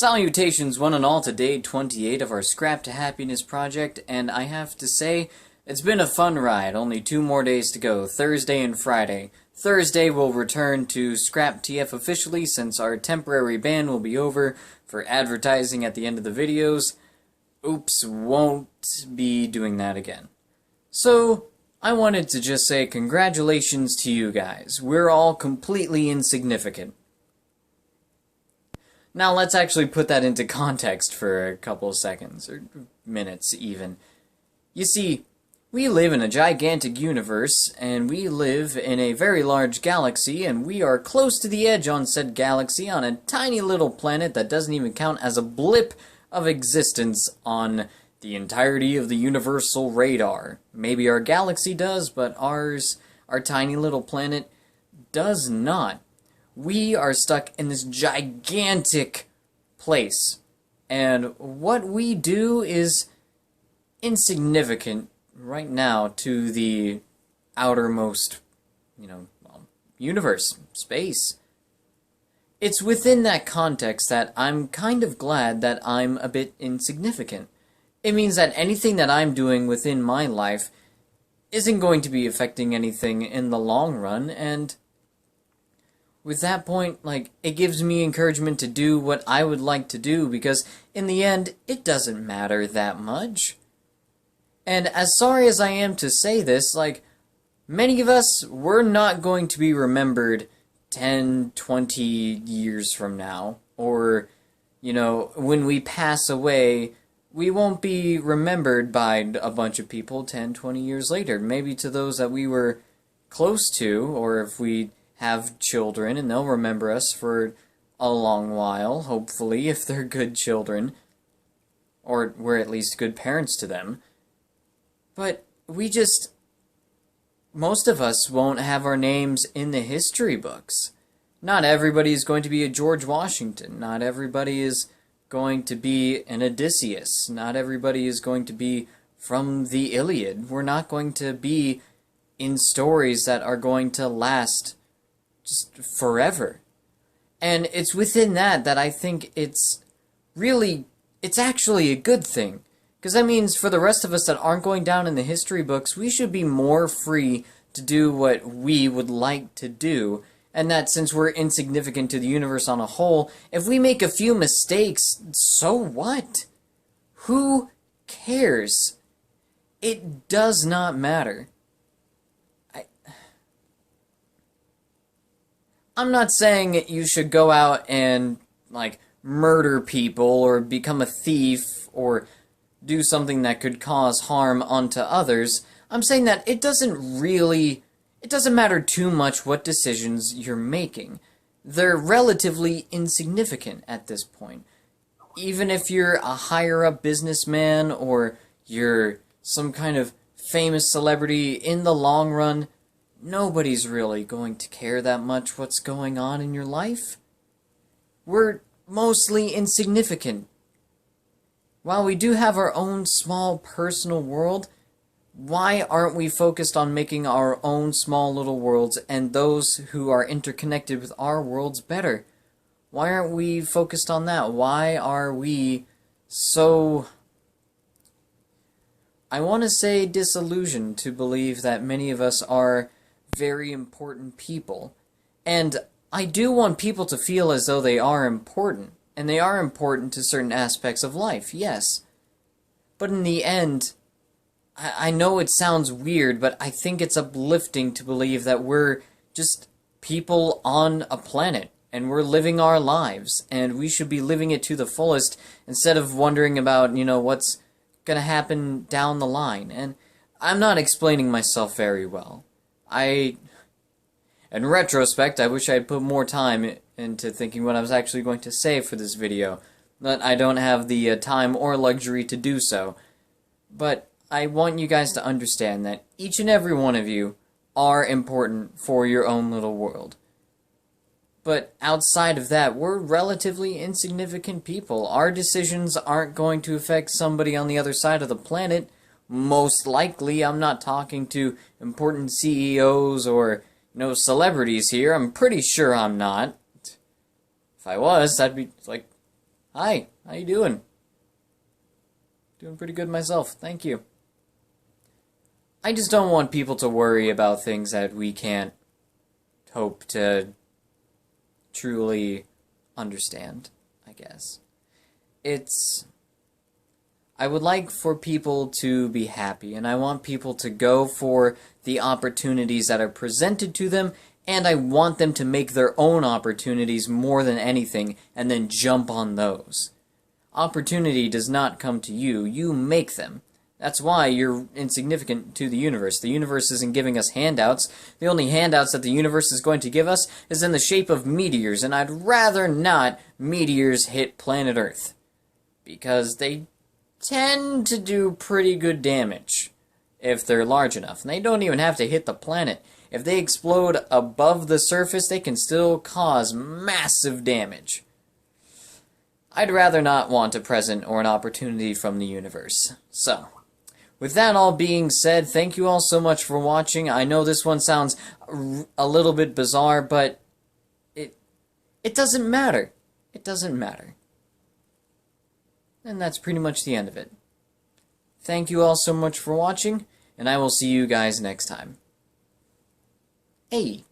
Salutations one and all to day 28 of our Scrap to Happiness project, and I have to say, it's been a fun ride. Only 2 more days to go, Thursday and Friday. Thursday we'll return to Scrap TF officially since our temporary ban will be over for advertising at the end of the videos. Oops, won't be doing that again. So, I wanted to just say congratulations to you guys. We're all completely insignificant. Now let's actually put that into context for a couple of seconds, or minutes even. You see, we live in a gigantic universe, and we live in a very large galaxy, and we are close to the edge on said galaxy on a tiny little planet that doesn't even count as a blip of existence on the entirety of the universal radar. Maybe our galaxy does, but ours, our tiny little planet, does not. We are stuck in this gigantic place, and what we do is insignificant right now to the outermost, universe, space. It's within that context that I'm kind of glad that I'm a bit insignificant. It means that anything that I'm doing within my life isn't going to be affecting anything in the long run, and with that point, it gives me encouragement to do what I would like to do, because in the end, it doesn't matter that much. And as sorry as I am to say this, many of us, we're not going to be remembered 10, 20 years from now, or, when we pass away, we won't be remembered by a bunch of people 10, 20 years later. Maybe to those that we were close to, or if we have children, and they'll remember us for a long while, hopefully, if they're good children, or we're at least good parents to them. But most of us won't have our names in the history books. Not everybody is going to be a George Washington. Not everybody is going to be an Odysseus. Not everybody is going to be from the Iliad. We're not going to be in stories that are going to last just forever. And it's within that I think it's actually a good thing. Because that means for the rest of us that aren't going down in the history books, we should be more free to do what we would like to do. And that since we're insignificant to the universe on a whole, if we make a few mistakes, so what? Who cares? It does not matter. I'm not saying you should go out and, murder people or become a thief or do something that could cause harm onto others. I'm saying that it doesn't matter too much what decisions you're making. They're relatively insignificant at this point. Even if you're a higher-up businessman or you're some kind of famous celebrity, in the long run, nobody's really going to care that much what's going on in your life. We're mostly insignificant. While we do have our own small personal world, why aren't we focused on making our own small little worlds and those who are interconnected with our worlds better? Why aren't we focused on that? Why are we so, I want to say, disillusioned to believe that many of us are very important people? And I do want people to feel as though they are important, and they are important to certain aspects of life, yes. But in the end, I know it sounds weird, but I think it's uplifting to believe that we're just people on a planet, and we're living our lives, and we should be living it to the fullest, instead of wondering about, what's gonna happen down the line. And I'm not explaining myself very well. In retrospect, I wish I had put more time into thinking what I was actually going to say for this video, but I don't have the time or luxury to do so. But I want you guys to understand that each and every one of you are important for your own little world. But outside of that, we're relatively insignificant people. Our decisions aren't going to affect somebody on the other side of the planet. Most likely, I'm not talking to important CEOs or celebrities here. I'm pretty sure I'm not. If I was, that'd be Hi, how you doing? Doing pretty good myself, thank you. I just don't want people to worry about things that we can't hope to truly understand, I guess. I would like for people to be happy, and I want people to go for the opportunities that are presented to them, and I want them to make their own opportunities more than anything, and then jump on those. Opportunity does not come to you, you make them. That's why you're insignificant to the universe. The universe isn't giving us handouts. The only handouts that the universe is going to give us is in the shape of meteors, and I'd rather not meteors hit planet Earth. Because they tend to do pretty good damage if they're large enough. And they don't even have to hit the planet. If they explode above the surface, they can still cause massive damage. I'd rather not want a present or an opportunity from the universe. So, with that all being said, thank you all so much for watching. I know this one sounds a little bit bizarre, but it doesn't matter. It doesn't matter. And that's pretty much the end of it. Thank you all so much for watching, and I will see you guys next time. Hey!